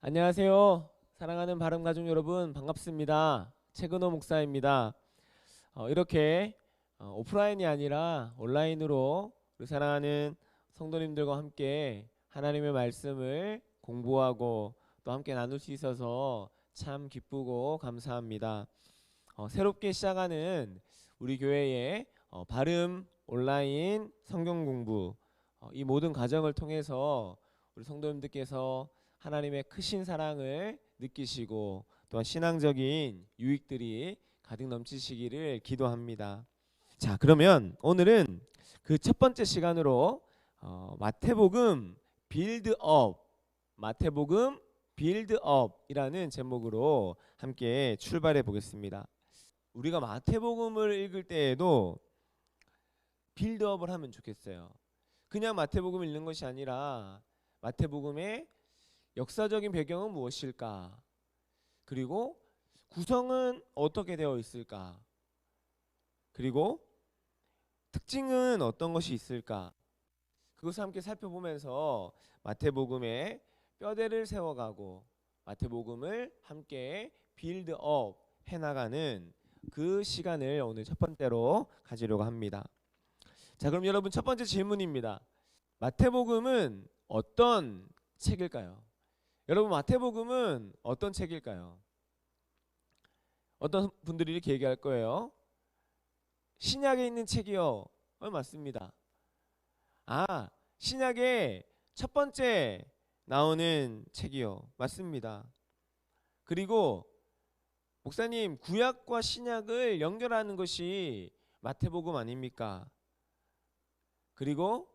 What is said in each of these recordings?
안녕하세요. 사랑하는 바름 가족 여러분, 반갑습니다. 최근호 목사입니다. 이렇게 오프라인이 아니라 온라인으로 우리 사랑하는 성도님들과 함께 하나님의 말씀을 공부하고 또 함께 나눌 수 있어서 참 기쁘고 감사합니다. 새롭게 시작하는 우리 교회의 바름 온라인 성경 공부, 이 모든 과정을 통해서 우리 성도님들께서 하나님의 크신 사랑을 느끼시고 또한 신앙적인 유익들이 가득 넘치시기를 기도합니다. 자, 그러면 오늘은 그 첫 번째 시간으로 마태복음 빌드업, 마태복음 빌드업이라는 제목으로 함께 출발해 보겠습니다. 우리가 마태복음을 읽을 때에도 빌드업을 하면 좋겠어요. 그냥 마태복음을 읽는 것이 아니라 마태복음의 역사적인 배경은 무엇일까? 그리고 구성은 어떻게 되어 있을까? 그리고 특징은 어떤 것이 있을까? 그것을 함께 살펴보면서 마태복음의 뼈대를 세워가고 마태복음을 함께 빌드업 해나가는 그 시간을 오늘 첫 번째로 가지려고 합니다. 자, 그럼 여러분 첫 번째 질문입니다. 마태복음은 어떤 책일까요? 여러분 마태복음은 어떤 책일까요? 어떤 분들이 이렇게 얘기할 거예요. 신약에 있는 책이요. 맞습니다. 신약에 첫 번째 나오는 책이요. 맞습니다. 그리고 목사님, 구약과 신약을 연결하는 것이 마태복음 아닙니까? 그리고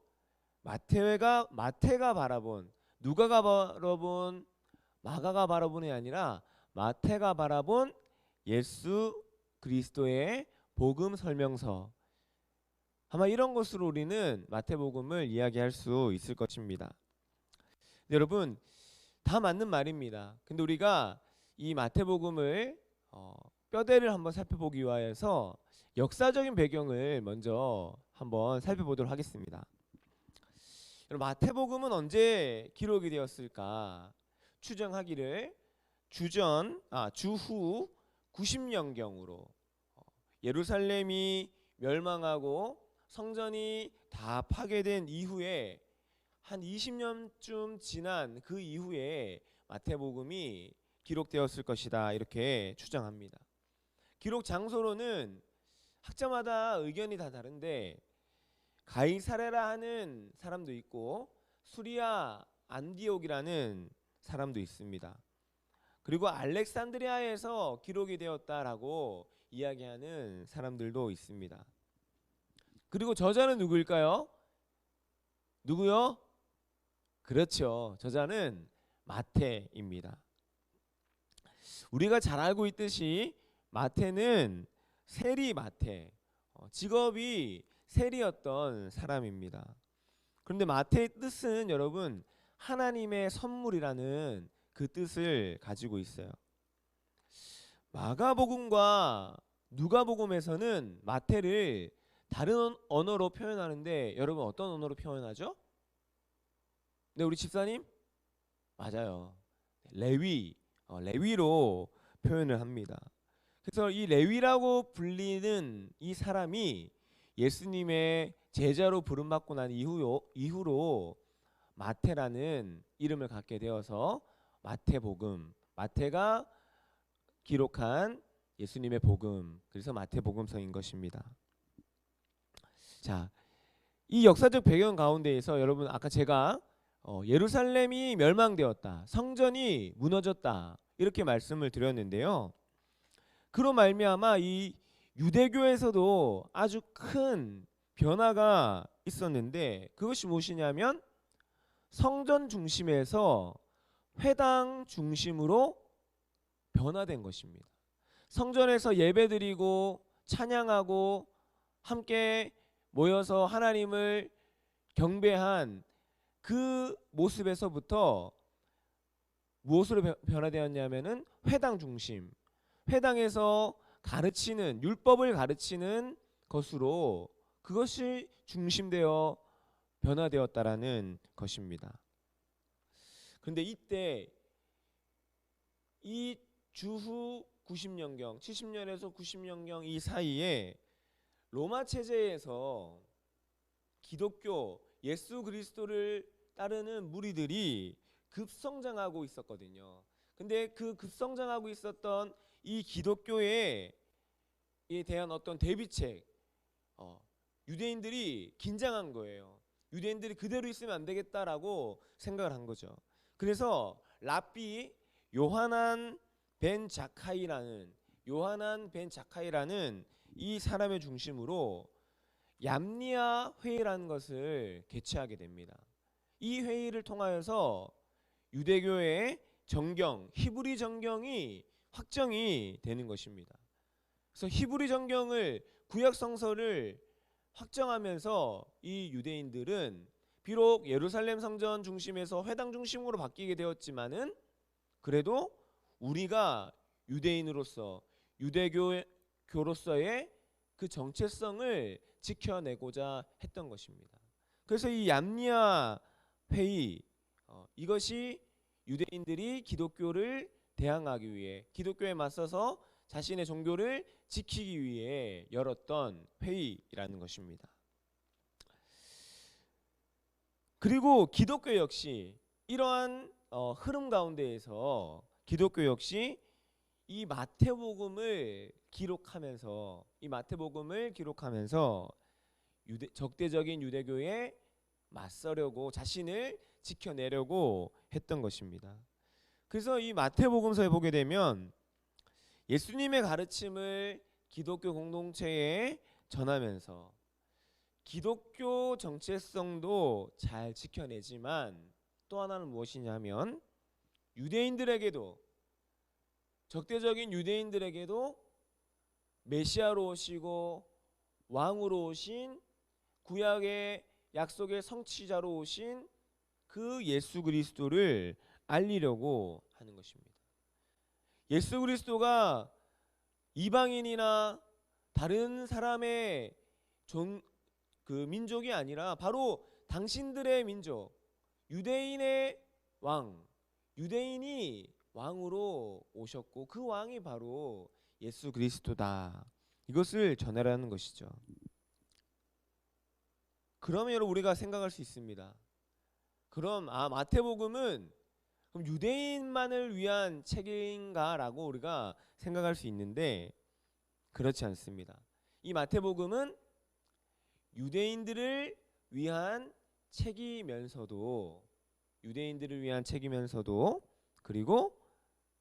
마태가 바라본, 누가가 바라본, 마가가 바라본이 아니라 마태가 바라본 예수 그리스도의 복음 설명서, 아마 이런 것으로 우리는 마태복음을 이야기할 수 있을 것입니다. 여러분, 다 맞는 말입니다. 근데 우리가 이 마태복음을 뼈대를 한번 살펴보기 위해서 역사적인 배경을 먼저 한번 살펴보도록 하겠습니다. 여러분, 마태복음은 언제 기록이 되었을까? 추정하기를 주후 90년경으로 예루살렘이 멸망하고 성전이 다 파괴된 이후에 한 20년쯤 지난 그 이후에 마태복음이 기록되었을 것이다, 이렇게 추정합니다. 기록 장소로는 학자마다 의견이 다 다른데 가이사레라 하는 사람도 있고 수리아 안디옥이라는 사람도 있습니다. 그리고 알렉산드리아에서 기록이 되었다라고 이야기하는 사람들도 있습니다. 그리고 저자는 누구일까요? 누구요? 그렇죠. 저자는 마태입니다. 우리가 잘 알고 있듯이 마태는 세리 마태, 직업이 세리였던 사람입니다. 그런데 마태의 뜻은 여러분 하나님의 선물이라는 그 뜻을 가지고 있어요. 마가복음과 누가복음에서는 마태를 다른 언어로 표현하는데 여러분 어떤 언어로 표현하죠? 네, 우리 집사님? 맞아요. 레위로 표현을 합니다. 그래서 이 레위라고 불리는 이 사람이 예수님의 제자로 부름받고 난 이후로 마태라는 이름을 갖게 되어서 마태복음, 마태가 기록한 예수님의 복음, 그래서 마태복음서인 것입니다. 자, 이 역사적 배경 가운데에서 여러분 아까 제가 예루살렘이 멸망되었다, 성전이 무너졌다, 이렇게 말씀을 드렸는데요. 그로 말미암아 이 유대교에서도 아주 큰 변화가 있었는데 그것이 무엇이냐면 성전 중심에서 회당 중심으로 변화된 것입니다. 성전에서 예배드리고 찬양하고 함께 모여서 하나님을 경배한 그 모습에서부터 무엇으로 변화되었냐면은 회당 중심, 회당에서 가르치는, 율법을 가르치는 것으로 그것이 중심되어 변화되었다라는 것입니다. 그런데 이때 이 주후 90년경, 70년에서 90년경 이 사이에 로마 체제에서 기독교 예수 그리스도를 따르는 무리들이 급성장하고 있었거든요. 근데 그 급성장하고 있었던 이 기독교에 대한 어떤 대비책, 유대인들이 긴장한 거예요. 유대인들이 그대로 있으면 안 되겠다라고 생각을 한 거죠. 그래서 랍비 요하난 벤 자카이라는 이 사람의 중심으로 얌니아 회의라는 것을 개최하게 됩니다. 이 회의를 통하여서 유대교의 정경, 히브리 정경이 확정이 되는 것입니다. 그래서 히브리 정경을, 구약 성서를 확정하면서 이 유대인들은 비록 예루살렘 성전 중심에서 회당 중심으로 바뀌게 되었지만은 그래도 우리가 유대인으로서 유대교로서의 그 정체성을 지켜내고자 했던 것입니다. 그래서 이 얌니아 회의, 이것이 유대인들이 기독교를 대항하기 위해, 기독교에 맞서서 자신의 종교를 지키기 위해 열었던 회의라는 것입니다. 그리고 기독교 역시 이러한 흐름 가운데에서 기독교 역시 이 마태복음을 기록하면서 적대적인 유대교에 맞서려고, 자신을 지켜내려고 했던 것입니다. 그래서 이 마태복음서에 보게 되면 예수님의 가르침을 기독교 공동체에 전하면서 기독교 정체성도 잘 지켜내지만 또 하나는 무엇이냐면 적대적인 유대인들에게도 메시아로 오시고 왕으로 오신, 구약의 약속의 성취자로 오신 그 예수 그리스도를 알리려고 하는 것입니다. 예수 그리스도가 이방인이나 다른 사람의 민족이 아니라 바로 당신들의 민족, 유대인의 왕, 유대인이 왕으로 오셨고 그 왕이 바로 예수 그리스도다. 이것을 전하라는 것이죠. 그러면 우리가 생각할 수 있습니다. 그럼 마태복음은 그럼 유대인만을 위한 책인가라고 우리가 생각할 수 있는데 그렇지 않습니다. 이 마태복음은 유대인들을 위한 책이면서도 그리고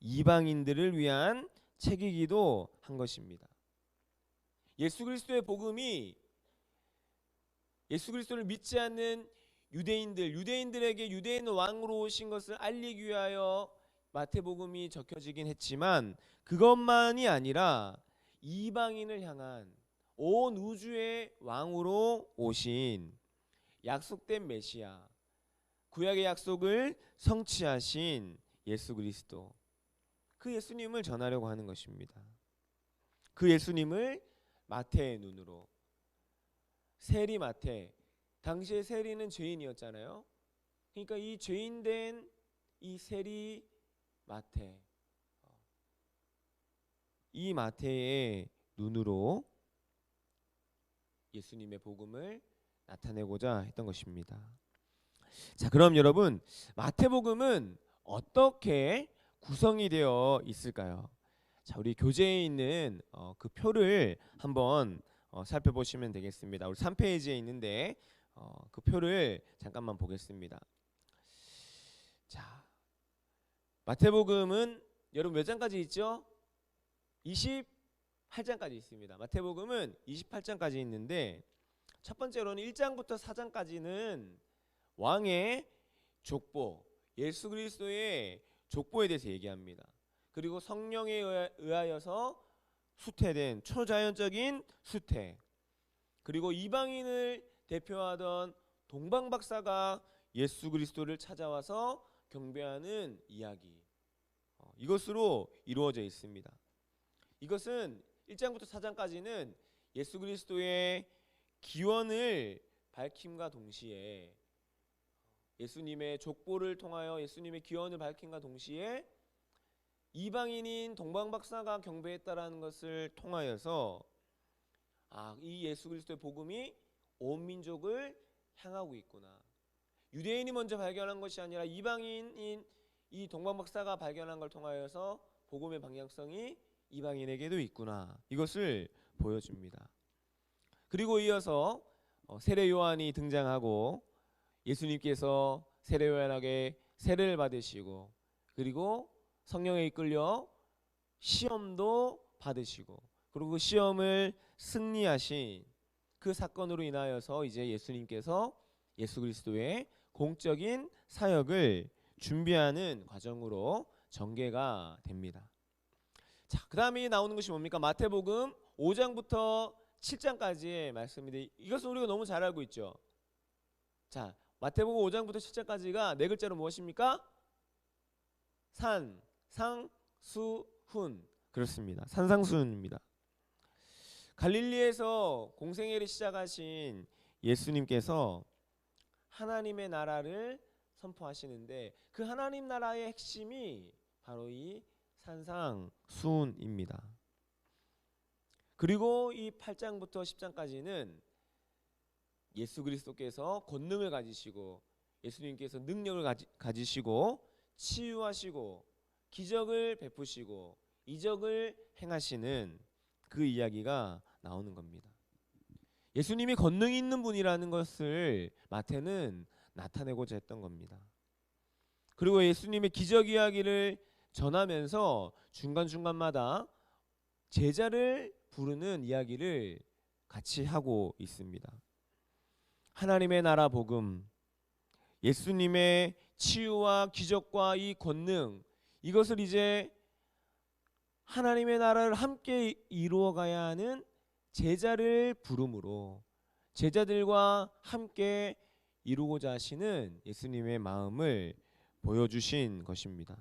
이방인들을 위한 책이기도 한 것입니다. 예수 그리스도의 복음이 예수 그리스도를 믿지 않는 유대인들에게 유대인 왕으로 오신 것을 알리기 위하여 마태복음이 적혀지긴 했지만 그것만이 아니라 이방인을 향한 온 우주의 왕으로 오신 약속된 메시아, 구약의 약속을 성취하신 예수 그리스도, 그 예수님을 전하려고 하는 것입니다. 그 예수님을 마태의 눈으로, 세리 마태, 당시에 세리는 죄인이었잖아요. 그러니까 이 죄인된 이 세리 마태, 이 마태의 눈으로 예수님의 복음을 나타내고자 했던 것입니다. 자, 그럼 여러분, 마태복음은 어떻게 구성이 되어 있을까요? 자, 우리 교재에 있는 그 표를 한번 살펴보시면 되겠습니다. 우리 3페이지에 있는데 그 표를 잠깐만 보겠습니다. 자, 마태복음은 여러분 몇 장까지 있죠? 28장까지 있습니다. 마태복음은 28장까지 있는데 첫 번째로는 1장부터 4장까지는 왕의 족보, 예수 그리스도의 족보에 대해서 얘기합니다. 그리고 성령에 의하여서 수태된 초자연적인 수태, 그리고 이방인을 대표하던 동방 박사가 예수 그리스도를 찾아와서 경배하는 이야기, 이것으로 이루어져 있습니다. 이것은 1장부터 4장까지는 예수 그리스도의 기원을 밝힘과 동시에 예수님의 족보를 통하여 예수님의 기원을 밝힘과 동시에 이방인인 동방박사가 경배했다라는 것을 통하여서 이 예수 그리스도의 복음이 온 민족을 향하고 있구나. 유대인이 먼저 발견한 것이 아니라 이방인인 이 동방박사가 발견한 걸 통하여서 복음의 방향성이 이방인에게도 있구나. 이것을 보여줍니다. 그리고 이어서 세례 요한이 등장하고 예수님께서 세례 요한에게 세례를 받으시고 그리고 성령에 이끌려 시험도 받으시고 그리고 그 시험을 승리하신 그 사건으로 인하여서 이제 예수님께서 예수 그리스도의 공적인 사역을 준비하는 과정으로 전개가 됩니다. 자, 그 다음에 나오는 것이 뭡니까? 마태복음 5장부터 7장까지의 말씀인데 이것은 우리가 너무 잘 알고 있죠. 자, 마태복음 5장부터 7장까지가 네 글자로 무엇입니까? 산, 상, 수, 훈. 그렇습니다. 산상수훈입니다. 갈릴리에서 공생애를 시작하신 예수님께서 하나님의 나라를 선포하시는데 그 하나님 나라의 핵심이 바로 이 산상수훈입니다. 그리고 이 8장부터 10장까지는 예수 그리스도께서 권능을 가지시고 예수님께서 능력을 가지시고 치유하시고 기적을 베푸시고 이적을 행하시는 그 이야기가 나오는 겁니다. 예수님이 권능이 있는 분이라는 것을 마태는 나타내고자 했던 겁니다. 그리고 예수님의 기적 이야기를 전하면서 중간중간마다 제자를 부르는 이야기를 같이 하고 있습니다. 하나님의 나라 복음, 예수님의 치유와 기적과 이 권능, 이것을 이제 하나님의 나라를 함께 이루어가야 하는 제자를 부름으로 제자들과 함께 이루고자 하시는 예수님의 마음을 보여주신 것입니다.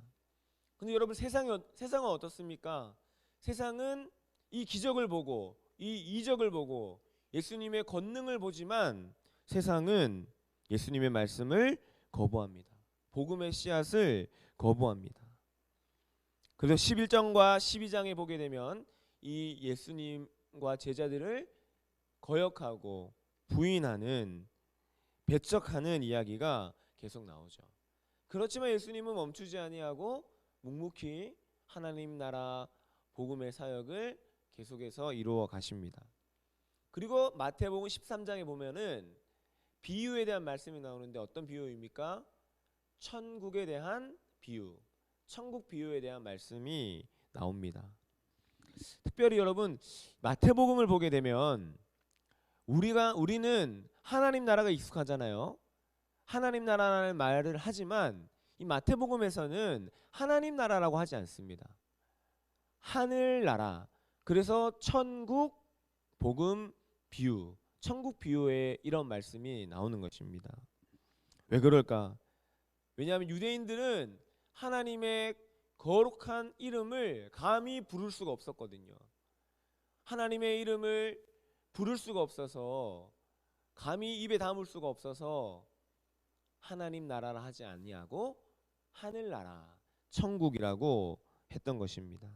근데 여러분 세상은 어떻습니까? 세상은 이 기적을 보고 이 이적을 보고 예수님의 권능을 보지만 세상은 예수님의 말씀을 거부합니다. 복음의 씨앗을 거부합니다. 그래서 11장과 12장에 보게 되면 이 예수님과 제자들을 거역하고 부인하는 배척하는 이야기가 계속 나오죠. 그렇지만 예수님은 멈추지 아니하고 묵묵히 하나님 나라 복음의 사역을 계속해서 이루어 가십니다. 그리고 마태복음 13장에 보면은 비유에 대한 말씀이 나오는데 어떤 비유입니까? 천국에 대한 비유, 천국 비유에 대한 말씀이 나옵니다. 특별히 여러분 마태복음을 보게 되면 우리는 하나님 나라가 익숙하잖아요. 하나님 나라라는 말을 하지만 이 마태복음에서는 하나님 나라라고 하지 않습니다. 하늘나라. 그래서 천국 복음 비유, 천국 비유에 이런 말씀이 나오는 것입니다. 왜 그럴까? 왜냐하면 유대인들은 하나님의 거룩한 이름을 감히 부를 수가 없었거든요. 하나님의 이름을 부를 수가 없어서 감히 입에 담을 수가 없어서 하나님 나라라 하지 아니하고 하늘나라, 천국이라고 했던 것입니다.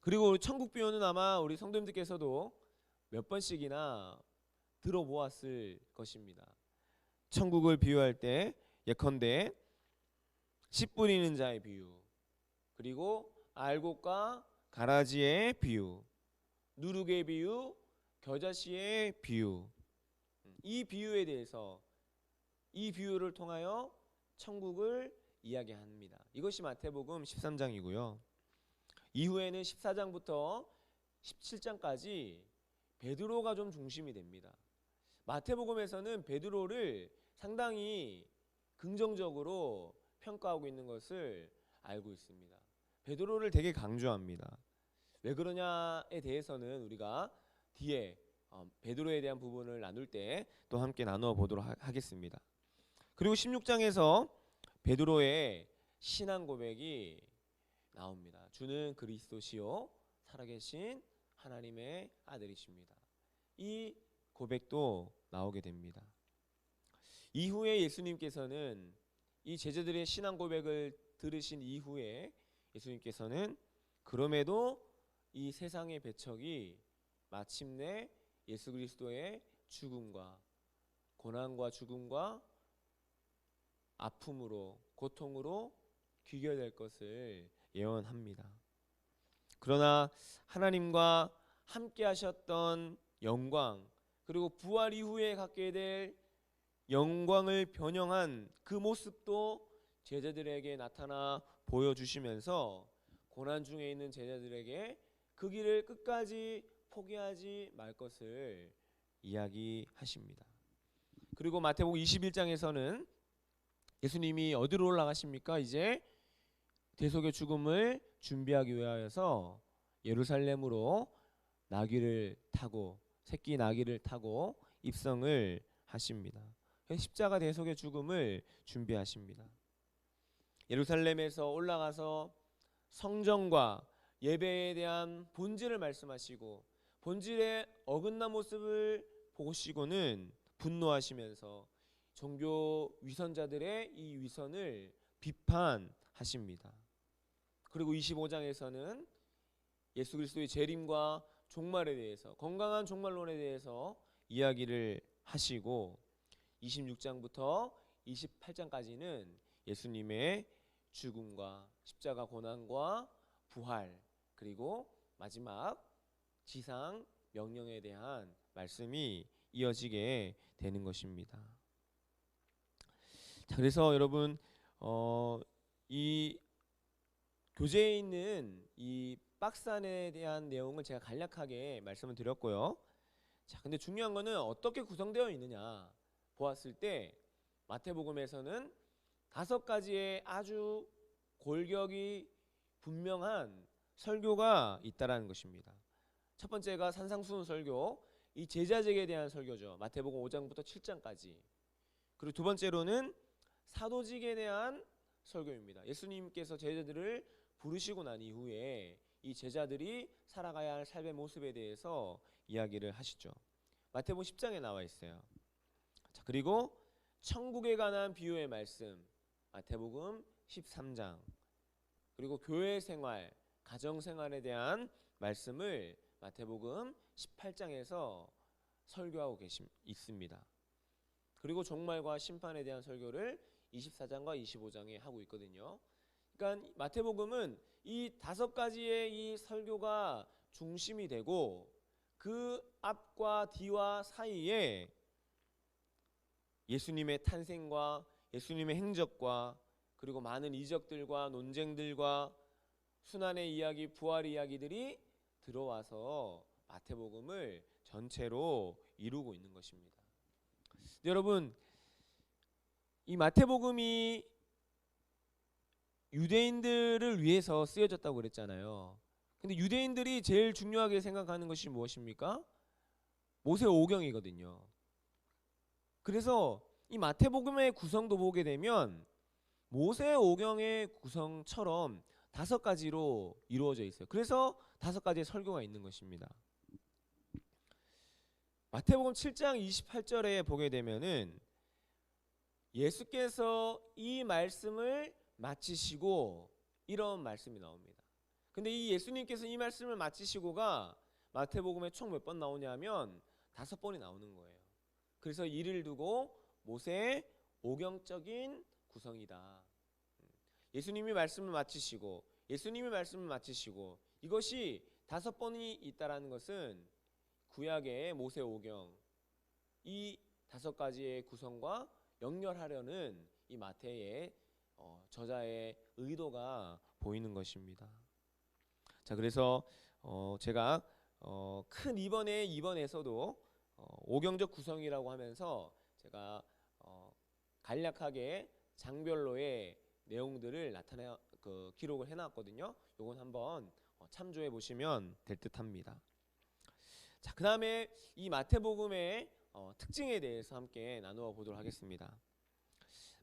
그리고 천국 비유는 아마 우리 성도님들께서도 몇 번씩이나 들어보았을 것입니다. 천국을 비유할 때 예컨대 씨 뿌리는 자의 비유, 그리고 알곡과 가라지의 비유, 누룩의 비유, 겨자씨의 비유, 이 비유에 대해서 이 비유를 통하여 천국을 이야기합니다. 이것이 마태복음 13장이고요. 이후에는 14장부터 17장까지 베드로가 좀 중심이 됩니다. 마태복음에서는 베드로를 상당히 긍정적으로 평가하고 있는 것을 알고 있습니다. 베드로를 되게 강조합니다. 왜 그러냐에 대해서는 우리가 뒤에 베드로에 대한 부분을 나눌 때 또 함께 나누어 보도록 하겠습니다. 그리고 16장에서 베드로의 신앙 고백이 나옵니다. 주는 그리스도시요 살아계신 하나님의 아들이십니다. 이 고백도 나오게 됩니다. 이후에 예수님께서는 이 제자들의 신앙 고백을 들으신 이후에 예수님께서는 그럼에도 이 세상의 배척이 마침내 예수 그리스도의 죽음과 고난과 죽음과 아픔으로 고통으로 귀결될 것을 예언합니다. 그러나 하나님과 함께 하셨던 영광, 그리고 부활 이후에 갖게 될 영광을 변형한 그 모습도 제자들에게 나타나 보여주시면서 고난 중에 있는 제자들에게 그 길을 끝까지 포기하지 말 것을 이야기하십니다. 그리고 마태복음 21장에서는 예수님이 어디로 올라가십니까? 이제 대속의 죽음을 준비하기 위하여서 예루살렘으로 나귀를 타고, 새끼 나귀를 타고 입성을 하십니다. 십자가 대속의 죽음을 준비하십니다. 예루살렘에서 올라가서 성전과 예배에 대한 본질을 말씀하시고, 본질의 어긋난 모습을 보시고는 분노하시면서 종교 위선자들의 이 위선을 비판하십니다. 그리고 25장에서는 예수 그리스도의 재림과 종말에 대해서, 건강한 종말론에 대해서 이야기를 하시고, 26장부터 28장까지는 예수님의 죽음과 십자가 고난과 부활, 그리고 마지막 지상 명령에 대한 말씀이 이어지게 되는 것입니다. 자, 그래서 여러분 이 교재에 있는 이 박스 안에 대한 내용을 제가 간략하게 말씀을 드렸고요. 자, 근데 중요한 거는 어떻게 구성되어 있느냐 보았을 때 마태복음에서는 5가지의 아주 골격이 분명한 설교가 있다라는 것입니다. 첫 번째가 산상수훈 설교, 이 제자직에 대한 설교죠. 마태복음 5장부터 7장까지. 그리고 두 번째로는 사도직에 대한 설교입니다. 예수님께서 제자들을 부르시고 난 이후에 이 제자들이 살아가야 할 삶의 모습에 대해서 이야기를 하시죠. 마태복음 10장에 나와 있어요. 자, 그리고 천국에 관한 비유의 말씀 마태복음 13장, 그리고 교회 생활, 가정 생활에 대한 말씀을 마태복음 18장에서 설교하고 있습니다. 그리고 종말과 심판에 대한 설교를 24장과 25장에 하고 있거든요. 그러니까 마태복음은 이 5가지의 이 설교가 중심이 되고, 그 앞과 뒤와 사이에 예수님의 탄생과 예수님의 행적과 그리고 많은 이적들과 논쟁들과 순환의 이야기, 부활의 이야기들이 들어와서 마태복음을 전체로 이루고 있는 것입니다. 여러분, 이 마태복음이 유대인들을 위해서 쓰여졌다고 그랬잖아요. 근데 유대인들이 제일 중요하게 생각하는 것이 무엇입니까? 모세오경이거든요. 그래서 이 마태복음의 구성도 보게 되면 모세오경의 구성처럼 5가지로 이루어져 있어요. 그래서 5가지의 설교가 있는 것입니다. 마태복음 7장 28절에 보게 되면은 예수께서 이 말씀을 마치시고, 이런 말씀이 나옵니다. 근데 이 예수님께서 이 말씀을 마치시고가 마태복음에 총 몇 번 나오냐면 5번이 나오는 거예요. 그래서 이를 두고 모세의 오경적인 구성이다. 예수님이 말씀을 마치시고, 예수님이 말씀을 마치시고, 이것이 5번이 있다라는 것은 구약의 모세 오경, 이 5가지의 구성과 연결하려는 이 마태의 저자의 의도가 보이는 것입니다. 자, 그래서 제가 큰 2번에서도 오경적 구성이라고 하면서 제가 간략하게 장별로의 내용들을 기록을 해놨거든요. 요건 한번 참조해 보시면 될 듯합니다. 자, 그 다음에 이 마태복음의 특징에 대해서 함께 나누어 보도록 하겠습니다.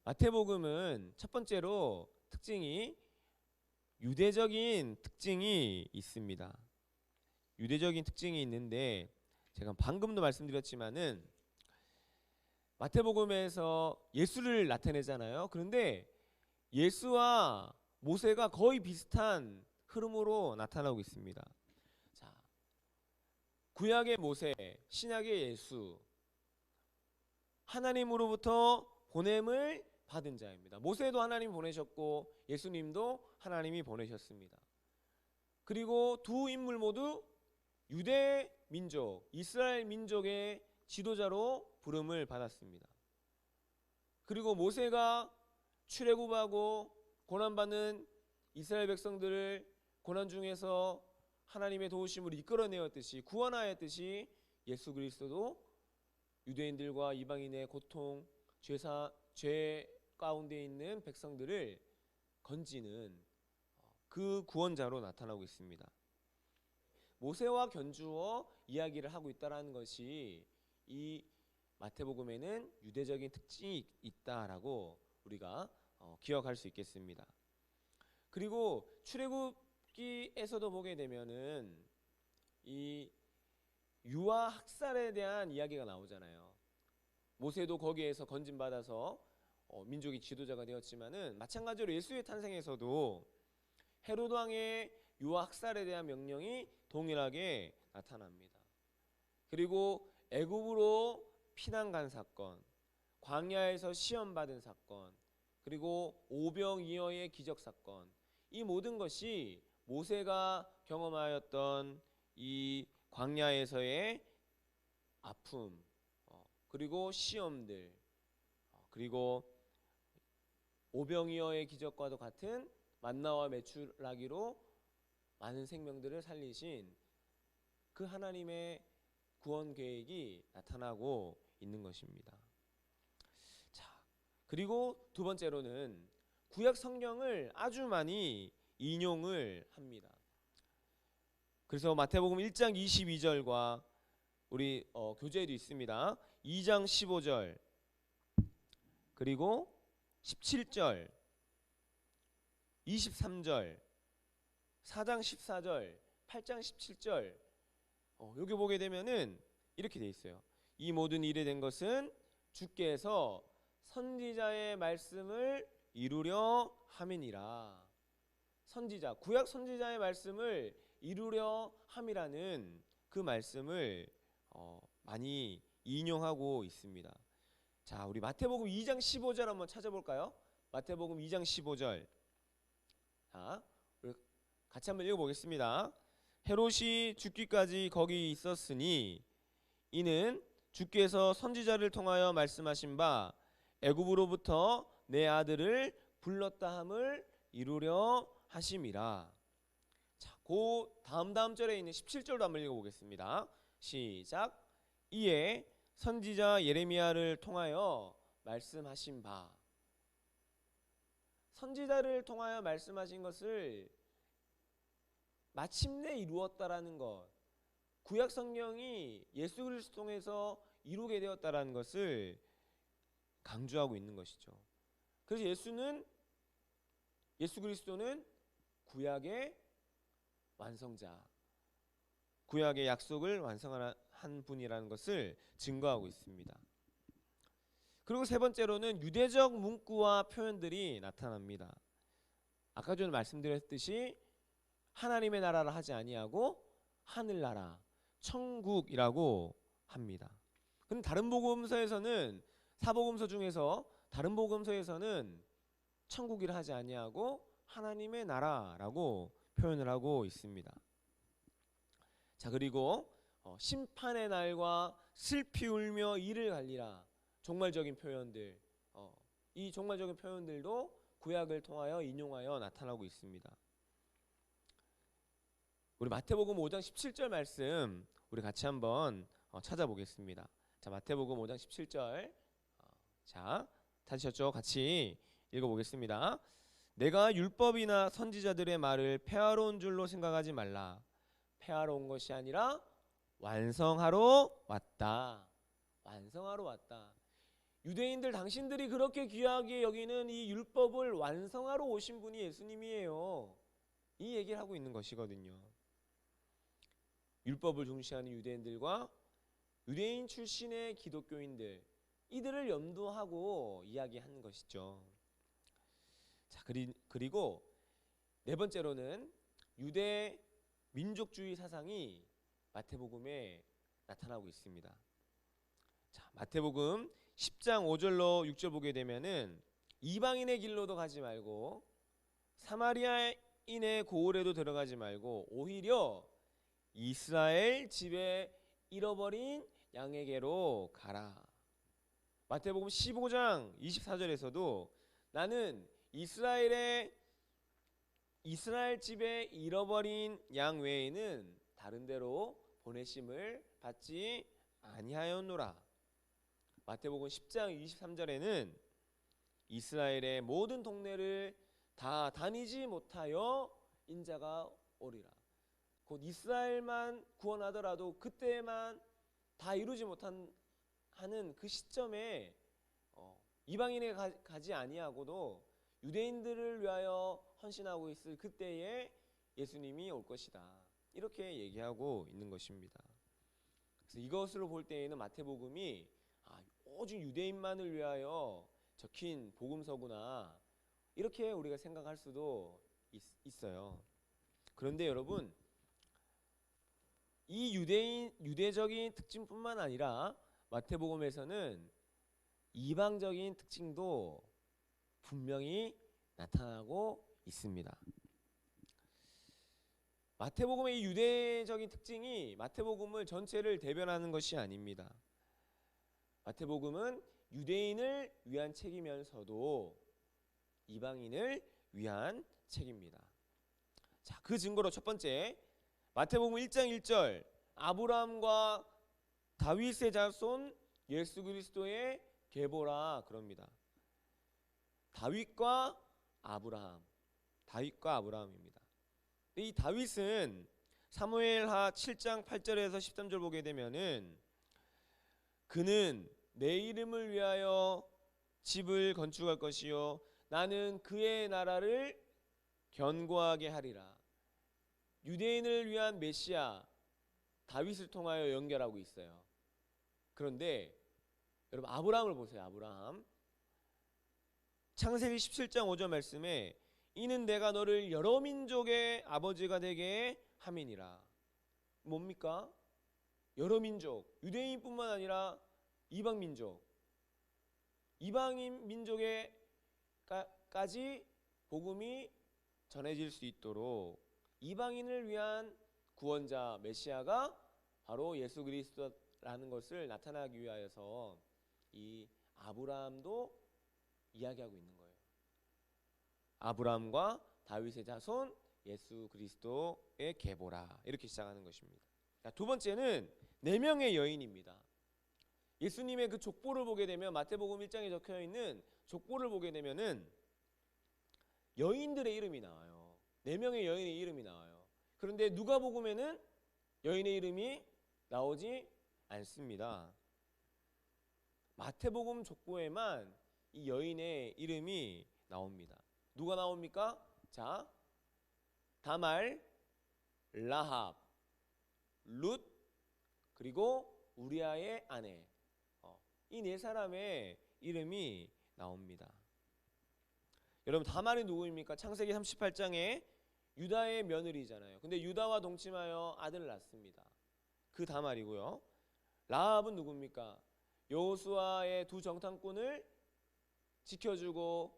마태복음은 첫 번째로 특징이 유대적인 특징이 있습니다. 유대적인 특징이 있는데, 제가 방금도 말씀드렸지만은 마태복음에서 예수를 나타내잖아요. 그런데 예수와 모세가 거의 비슷한 흐름으로 나타나고 있습니다. 자, 구약의 모세, 신약의 예수, 하나님으로부터 보냄을 받은 자입니다. 모세도 하나님 보내셨고 예수님도 하나님이 보내셨습니다. 그리고 두 인물 모두 유대 민족, 이스라엘 민족의 지도자로 부름을 받았습니다. 그리고 모세가 출애굽하고 고난받는 이스라엘 백성들을 고난 중에서 하나님의 도우심으로 이끌어내었듯이 구원하였듯이 예수 그리스도도 유대인들과 이방인의 고통, 죄 가운데 있는 백성들을 건지는 그 구원자로 나타나고 있습니다. 모세와 견주어 이야기를 하고 있다는 것이 이 마태복음에는 유대적인 특징이 있다라고 우리가 기억할 수 있겠습니다. 그리고 출애굽기에서도 보게 되면은 이 유아 학살에 대한 이야기가 나오잖아요. 모세도 거기에서 건진받아서 민족의 지도자가 되었지만은 마찬가지로 예수의 탄생에서도 헤로드 왕의 유아 학살에 대한 명령이 동일하게 나타납니다. 그리고 애굽으로 피난 간 사건, 광야에서 시험 받은 사건, 그리고 오병이어의 기적 사건, 이 모든 것이 모세가 경험하였던 이 광야에서의 아픔, 그리고 시험들, 그리고 오병이어의 기적과도 같은 만나와 메추라기로 많은 생명들을 살리신 그 하나님의 구원 계획이 나타나고 있는 것입니다. 자, 그리고 두 번째로는 구약 성경을 아주 많이 인용을 합니다. 그래서 마태복음 1장 22절과 우리 교재에도 있습니다. 2장 15절 그리고 17절 23절 4장 14절 8장 17절 여기 보게 되면은 이렇게 돼 있어요. 이 모든 일이 된 것은 주께서 선지자의 말씀을 이루려 함이니라. 선지자, 구약 선지자의 말씀을 이루려 함이라는 그 말씀을 많이 인용하고 있습니다. 자, 우리 마태복음 2장 15절 한번 찾아볼까요? 마태복음 2장 15절. 자, 우리 같이 한번 읽어보겠습니다. 헤롯이 죽기까지 거기 있었으니 이는 주께서 선지자를 통하여 말씀하신 바 애굽으로부터 내 아들을 불렀다 함을 이루려 하심이라. 자, 그 다음 절에 있는 17절도 한번 읽어보겠습니다. 시작. 이에 선지자 예레미야를 통하여 말씀하신 바. 선지자를 통하여 말씀하신 것을 마침내 이루었다라는 것, 구약 성경이 예수 그리스도 통해서 이루게 되었다라는 것을 강조하고 있는 것이죠. 그래서 예수 그리스도는 구약의 완성자, 구약의 약속을 완성한 분이라는 것을 증거하고 있습니다. 그리고 세 번째로는 유대적 문구와 표현들이 나타납니다. 아까 전에 말씀드렸듯이 하나님의 나라를 하지 아니하고 하늘나라, 천국이라고 합니다. 근데 다른 복음서에서는 사복음서 중에서 다른 복음서에서는 천국이라 하지 아니하고 하나님의 나라라고 표현을 하고 있습니다. 자, 그리고 심판의 날과 슬피 울며 이를 갈리라, 종말적인 표현들, 이 종말적인 표현들도 구약을 통하여 인용하여 나타나고 있습니다. 우리 마태복음 5장 17절 말씀 우리 같이 한번 찾아보겠습니다. 자, 마태복음 5장 17절. 자, 찾으셨죠? 같이 읽어보겠습니다. 내가 율법이나 선지자들의 말을 폐하러 온 줄로 생각하지 말라. 폐하러 온 것이 아니라 완성하러 왔다. 완성하러 왔다. 유대인들 당신들이 그렇게 귀하게 여기는 이 율법을 완성하러 오신 분이 예수님이에요. 이 얘기를 하고 있는 것이거든요. 율법을 중시하는 유대인들과 유대인 출신의 기독교인들, 이들을 염두하고 이야기하는 것이죠. 자, 그리고 네 번째로는 유대 민족주의 사상이 마태복음에 나타나고 있습니다. 자, 마태복음 10장 5절로 6절 보게 되면은 이방인의 길로도 가지 말고 사마리아인의 고을에도 들어가지 말고 오히려 이스라엘 집에 잃어버린 양에게로 가라. 마태복음 15장 24절에서도 나는 이스라엘 집에 잃어버린 양 외에는 다른 데로 보내심을 받지 아니하였노라. 마태복음 10장 23절에는 이스라엘의 모든 동네를 다 다니지 못하여 인자가 오리라. 곧 이스라엘만 구원하더라도 그때만 다 이루지 못한 하는 그 시점에 이방인에 가지 아니하고도 유대인들을 위하여 헌신하고 있을 그때에 예수님이 올 것이다. 이렇게 얘기하고 있는 것입니다. 그래서 이것으로 볼 때에는 마태복음이 오직 유대인만을 위하여 적힌 복음서구나 이렇게 우리가 생각할 수도 있어요. 그런데 여러분, 이 유대적인 특징뿐만 아니라 마태복음에서는 이방적인 특징도 분명히 나타나고 있습니다. 마태복음의 이 유대적인 특징이 마태복음을 전체를 대변하는 것이 아닙니다. 마태복음은 유대인을 위한 책이면서도 이방인을 위한 책입니다. 자, 그 증거로 첫 번째, 마태복음 1장 1절 아브라함과 다윗의 자손 예수 그리스도의 계보라 그럽니다. 다윗과 아브라함입니다. 이 다윗은 사무엘하 7장 8절에서 13절 보게 되면은 그는 내 이름을 위하여 집을 건축할 것이요 나는 그의 나라를 견고하게 하리라. 유대인을 위한 메시아 다윗을 통하여 연결하고 있어요. 그런데 여러분 아브라함을 보세요. 아브라함 창세기 17장 5절 말씀에 이는 내가 너를 여러 민족의 아버지가 되게 함이니라. 뭡니까? 여러 민족, 유대인뿐만 아니라 이방 민족, 이방인 민족에까지 복음이 전해질 수 있도록 이방인을 위한 구원자 메시아가 바로 예수 그리스도라는 것을 나타나기 위하여서 이 아브라함도 이야기하고 있는 거예요. 아브라함과 다윗의 자손 예수 그리스도의 계보라 이렇게 시작하는 것입니다. 두 번째는 4명의 여인입니다. 예수님의 그 족보를 보게 되면 마태복음 1장에 적혀 있는 족보를 보게 되면은 여인들의 이름이 나와요. 4명의 여인의 이름이 나와요. 그런데 누가복음에는 여인의 이름이 나오지 않습니다. 마태복음 족보에만 이 여인의 이름이 나옵니다. 누가 나옵니까? 자, 다말, 라합, 룻, 그리고 우리아의 아내. 이 4사람의 이름이 나옵니다. 여러분 다말이 누구입니까? 창세기 38장에 유다의 며느리잖아요. 근데 유다와 동침하여 아들을 낳습니다. 그 다말이고요. 라합은 누굽니까? 여호수아의 두 정탐꾼을 지켜주고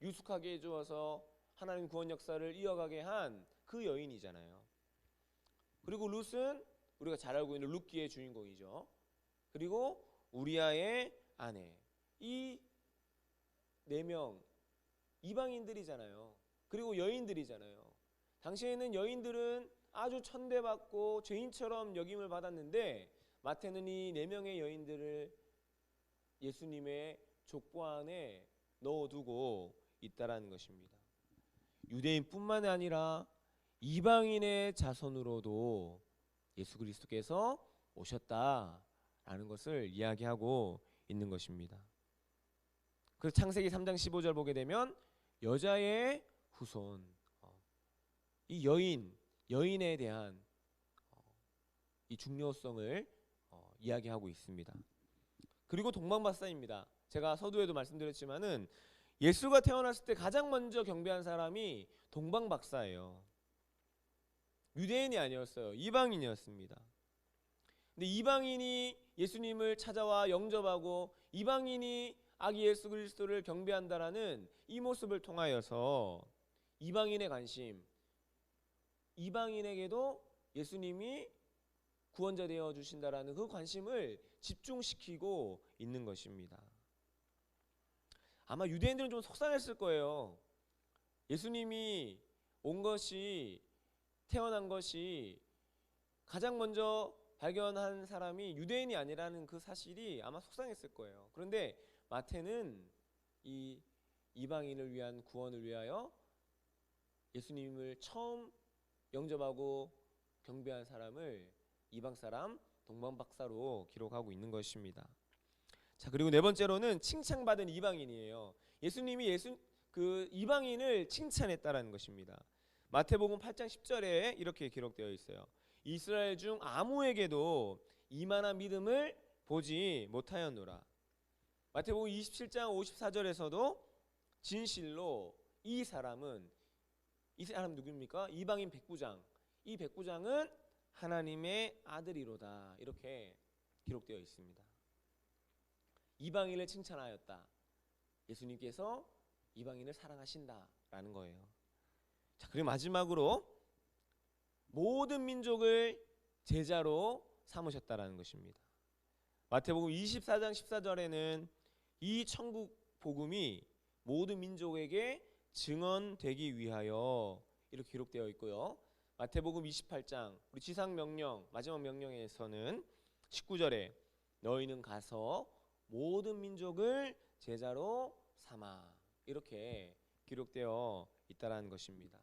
유숙하게 해주어서 하나님 구원 역사를 이어가게 한 그 여인이잖아요. 그리고 룻은 우리가 잘 알고 있는 룻기의 주인공이죠. 그리고 우리아의 아내. 이 4명 이방인들이잖아요. 그리고 여인들이잖아요. 당시에는 여인들은 아주 천대받고 죄인처럼 여김을 받았는데 마태는 이 4명의 여인들을 예수님의 족보 안에 넣어두고 있다라는 것입니다. 유대인뿐만 아니라 이방인의 자손으로도 예수 그리스도께서 오셨다라는 것을 이야기하고 있는 것입니다. 그래서 창세기 3장 15절 보게 되면 여자의 후손, 이 여인에 대한 이 중요성을 이야기하고 있습니다. 그리고 동방박사입니다. 제가 서두에도 말씀드렸지만은 예수가 태어났을 때 가장 먼저 경배한 사람이 동방 박사예요. 유대인이 아니었어요. 이방인이었습니다. 근데 이방인이 예수님을 찾아와 영접하고 이방인이 아기 예수 그리스도를 경배한다라는 이 모습을 통하여서 이방인의 관심, 이방인에게도 예수님이 구원자 되어 주신다라는 그 관심을 집중시키고 있는 것입니다. 아마 유대인들은 좀 속상했을 거예요. 예수님이 온 것이, 태어난 것이 가장 먼저 발견한 사람이 유대인이 아니라는 그 사실이 아마 속상했을 거예요. 그런데 마태는 이 이방인을 위한 구원을 위하여 예수님을 처음 영접하고 경배한 사람을 이방 사람 동방 박사로 기록하고 있는 것입니다. 자, 그리고 네 번째로는 칭찬받은 이방인이에요. 예수님이 그 이방인을 칭찬했다라는 것입니다. 마태복음 8장 10절에 이렇게 기록되어 있어요. 이스라엘 중 아무에게도 이만한 믿음을 보지 못하였노라. 마태복음 27장 54절에서도 진실로 이 사람 누구입니까? 이방인 백부장. 이 백부장은 하나님의 아들이로다. 이렇게 기록되어 있습니다. 이방인을 칭찬하였다. 예수님께서 이방인을 사랑하신다라는 거예요. 자, 그리고 마지막으로 모든 민족을 제자로 삼으셨다라는 것입니다. 마태복음 24장 14절에는 이 천국 복음이 모든 민족에게 증언되기 위하여 이렇게 기록되어 있고요. 마태복음 28장 우리 지상 명령 마지막 명령에서는 19절에 너희는 가서 모든 민족을 제자로 삼아 이렇게 기록되어 있다라는 것입니다.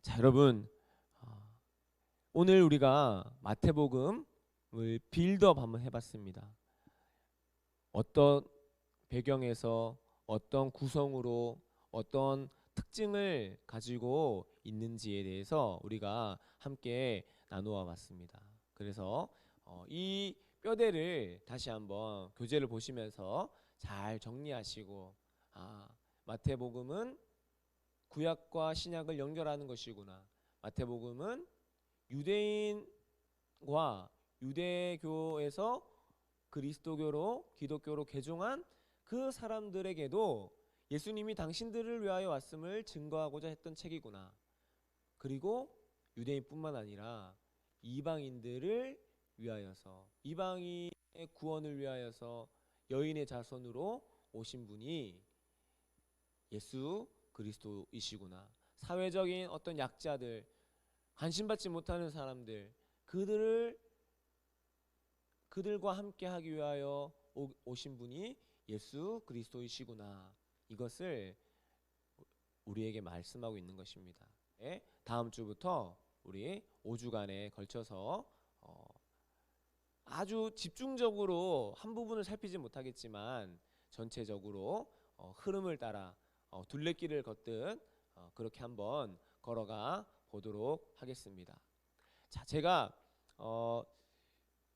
자, 여러분, 오늘 우리가 마태복음을 빌드업 한번 해봤습니다. 어떤 배경에서 어떤 구성으로 어떤 특징을 가지고 있는지에 대해서 우리가 함께 나누어 봤습니다. 그래서 이 뼈대를 다시 한번 교재를 보시면서 잘 정리하시고 마태복음은 구약과 신약을 연결하는 것이구나. 마태복음은 유대인과 유대교에서 그리스도교로 기독교로 개종한 그 사람들에게도 예수님이 당신들을 위하여 왔음을 증거하고자 했던 책이구나. 그리고 유대인뿐만 아니라 이방인들을 위하여서 이방인의 구원을 위하여서 여인의 자손으로 오신 분이 예수 그리스도이시구나. 사회적인 어떤 약자들, 관심받지 못하는 사람들, 그들과 함께 하기 위하여 오신 분이 예수 그리스도이시구나. 이것을 우리에게 말씀하고 있는 것입니다. 다음 주부터 우리 5주간에 걸쳐서 아주 집중적으로 한 부분을 살피지 못하겠지만 전체적으로 흐름을 따라 둘레길을 걷듯 그렇게 한번 걸어가 보도록 하겠습니다. 자, 제가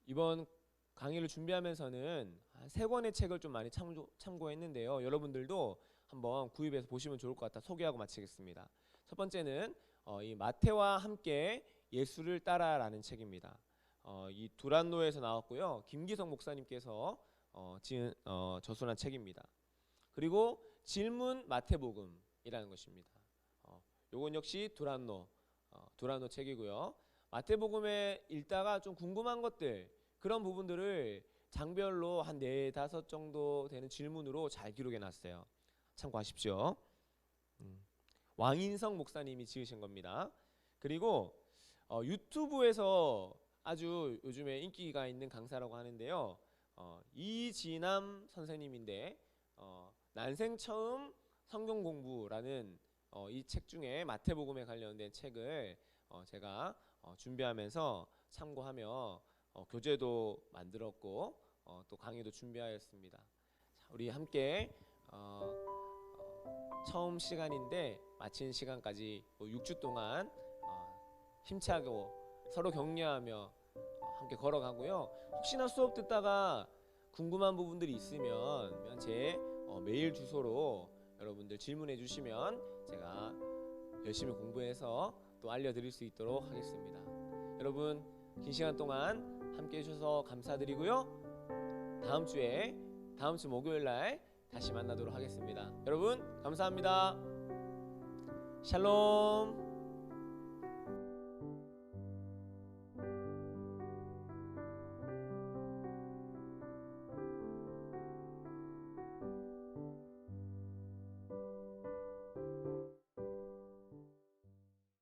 이번 강의를 준비하면서는 한 3권의 책을 좀 많이 참고했는데요. 여러분들도 한번 구입해서 보시면 좋을 것 같아 소개하고 마치겠습니다. 첫 번째는 이 마태와 함께 예수를 따라라는 책입니다. 이 두란노에서 나왔고요. 김기성 목사님께서 저술한 책입니다. 그리고 질문 마태복음이라는 것입니다. 요건 역시 두란노 책이고요. 마태복음에 읽다가 좀 궁금한 것들 그런 부분들을 장별로 한 4-5 정도 되는 질문으로 잘 기록해 놨어요. 참고하십시오. 왕인성 목사님이 지으신 겁니다. 그리고 유튜브에서 아주 요즘에 인기가 있는 강사라고 하는데요. 이진남 선생님인데 난생 처음 성경 공부라는 이 책 중에 마태복음에 관련된 책을 제가 준비하면서 참고하며 교재도 만들었고 또 강의도 준비하였습니다. 자, 우리 함께 처음 시간인데 마친 시간까지 6주 동안 힘차고 서로 격려하며 함께 걸어가고요. 혹시나 수업 듣다가 궁금한 부분들이 있으면 제 메일 주소로 여러분들 질문해 주시면 제가 열심히 공부해서 또 알려드릴 수 있도록 하겠습니다. 여러분 긴 시간 동안 함께 해주셔서 감사드리고요. 다음 주 목요일 날 다시 만나도록 하겠습니다. 여러분 감사합니다. 샬롬.